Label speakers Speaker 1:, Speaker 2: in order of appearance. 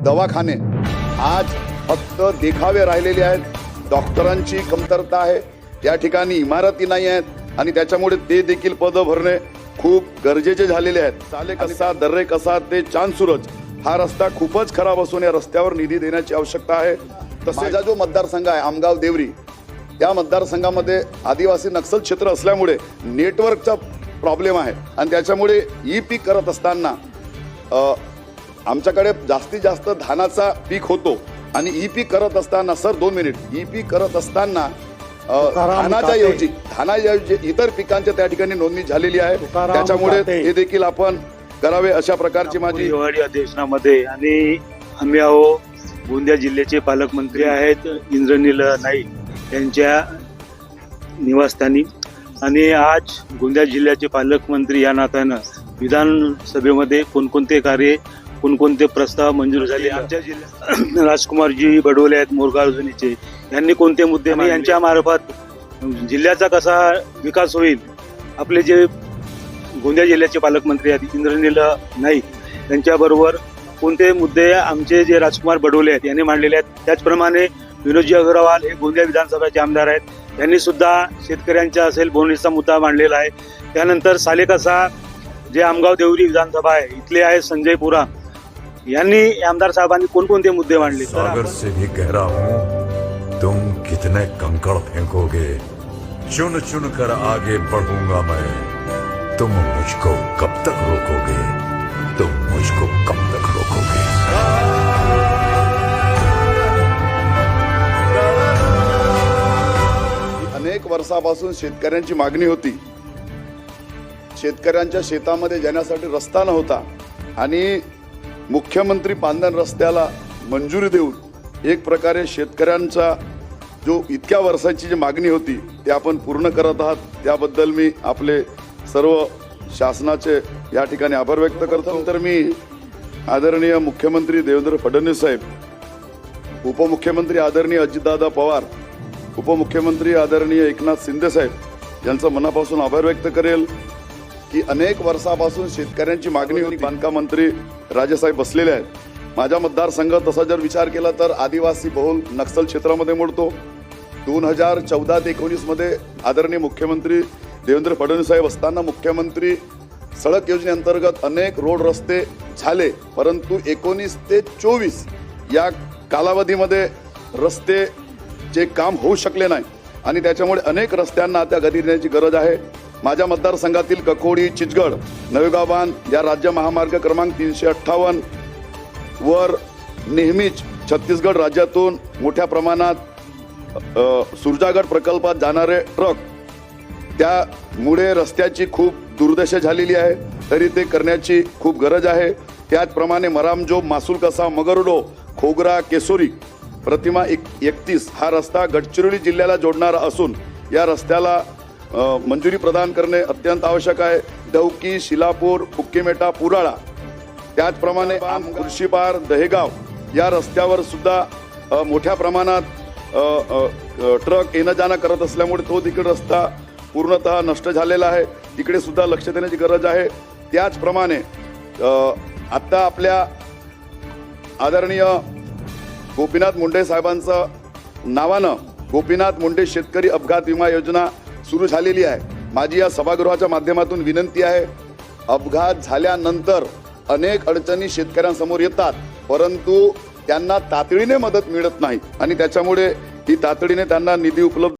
Speaker 1: दवाखाने आज फक्त देखावे राहिलेले आहेत. डॉक्टरांची कमतरता आहे, या ठिकाणी इमारती नाही आहेत आणि त्याच्यामुळे ते देखील पद भरणे खूप गरजेचे झालेले आहेत. साले कसा दर्रे कसा ते चांद सूरज हा रस्ता खूपच खराब असून या रस्त्यावर निधी देण्याची आवश्यकता आहे. तसेच जो मतदारसंघ आहे आमगाव देवरी, या मतदारसंघामध्ये आदिवासी नक्षल क्षेत्र असल्यामुळे नेटवर्कचा प्रॉब्लेम आहे आणि त्याच्यामुळे ई पीक करत असताना आमच्याकडे जास्तीत जास्त धानाचा पीक होतो आणि ई पीक करत असताना सर 2 मिनिट ई पीक करत असताना धानाऐवजी इतर पिकांच्या त्या ठिकाणी नोंदणी झालेली आहे. त्याच्यामुळे हे देखील आपण करावे अशा प्रकारची माझी
Speaker 2: हिवाळी अधिवेशनामध्ये आणि आम्ही आहो गोंदिया जिल्ह्याचे पालकमंत्री आहेत इंद्रनील नाईक यांच्या निवासस्थानी आणि आज गोंदिया जिल्ह्याचे पालकमंत्री या नात्यानं विधानसभेमध्ये कोणकोणते कार्य कोणकोणते प्रस्ताव मंजूर झाले. आमच्या जिल्ह्यात राजकुमारजी बडोले आहेत मोरगावजनीचे, यांनी कोणते मुद्दे यांच्या मार्फत जिल्ह्याचा कसा विकास होईल. आपले जे गोंदिया जिल्ह्याचे पालकमंत्री आहेत इंद्रनील नाईक यांच्याबरोबर कोणते मुद्दे आमचे जे राजकुमार बडोले आहेत यांनी मांडलेले आहेत. त्याचप्रमाणे विनोदजी अग्रवाल हे गोंदिया विधानसभेचे आमदार आहेत, त्यांनी सुद्धा शेतकऱ्यांचा असेल बोनसचा मुद्दा मांडलेला आहे. त्यानंतर सालेकसा जे आमगाव देवरी विधानसभा आहे इथले आहे संजय पुरा यांनी आमदार साहेबांनी कोणकोणते मुद्दे मांडले.
Speaker 3: सागर से भी गहरा हूँ, तुम कितने कंकड़ फेंकोगे, चुन चुन कर आगे बढ़ूंगा मैं, तुम मुझको कब तक रोकोगे, तुम मुझको कब तक रोकोगे.
Speaker 1: अनेक वर्षापासून शेतकऱ्यांची मागणी होती. शेतकऱ्यांच्या शेतामध्ये जाण्यासाठी रस्ता नव्हता आणि मुख्यमंत्री पांदन रस्त्याला मंजुरी देऊन एक प्रकारे शेतकऱ्यांचा जो इतक्या वर्षाची जी मागणी होती ते आपण पूर्ण करत आहात. त्याबद्दल मी आपले सर्व शासनाचे या ठिकाणी आभार व्यक्त करतो. तर मी आदरणीय मुख्यमंत्री देवेंद्र फडणवीस साहेब, उपमुख्यमंत्री आदरणीय अजितदादा पवार, उपमुख्यमंत्री आदरणीय एकनाथ शिंदे साहेब यांचा मनापासून आभार व्यक्त करेल की अनेक वर्षापासून शेतकऱ्यांची मागणी होती. बांधकाम मंत्री राजेसाहेब बसलेले आहेत. माझा मतदारसंघ तसा जर विचार केला तर आदिवासी बहुल नक्षल क्षेत्रामध्ये मोडतो. 2014 ते 19 मध्ये आदरणीय मुख्यमंत्री देवेंद्र फडणवीस साहेब असताना मुख्यमंत्री सडक योजनेअंतर्गत अनेक रोड रस्ते झाले, परंतु 19 ते 24 या कालावधीमध्ये रस्तेचे काम होऊ शकले नाही आणि त्याच्यामुळे अनेक रस्त्यांना त्या गती देण्याची गरज आहे. माझ्या मतदारसंघातील ककोडी, चिचगड, नवेगाव बांध या राज्य महामार्ग क्रमांक 358 वर नेहमीच छत्तीसगड राज्यातून मोठ्या प्रमाणात सुरजागड प्रकल्पात जाणारे ट्रक, त्यामुळे रस्त्याची खूप दुर्दशा झालेली आहे, तरी ते करण्याची खूप गरज आहे. त्याचप्रमाणे मरामजोब, मासूल कसा, मगरडो, खोगरा, केसोरी, प्रतिमा 31 हा रस्ता गडचिरोली जिल्ह्याला जोडणारा असून या रस्त्याला मंजुरी प्रदान करणे अत्यंत आवश्यक आहे. डौकी, शिलापूर, फुक्कीमेटा, पुराळा, त्याचप्रमाणे खुर्शीपार, दहेगाव या रस्त्यावर सुद्धा मोठ्या प्रमाणात ट्रक येणं जाणं करत असल्यामुळे तो तिकडे रस्ता पूर्णतः नष्ट झालेला आहे. तिकडे सुद्धा लक्ष देण्याची गरज आहे. त्याचप्रमाणे आता आपल्या आदरणीय गोपीनाथ मुंडे साहेबांचं नावानं गोपीनाथ मुंडे शेतकरी अपघात विमा योजना सुरू झालेली आहे. माझी या सभागृहाच्या माध्यमातून विनंती आहे, अपघात झाल्यानंतर अनेक अडचणी शेतकऱ्यांसमोर येतात, परंतु त्यांना तातडीने मदत मिळत नाही आणि त्याच्यामुळे ही तातडीने त्यांना निधी उपलब्ध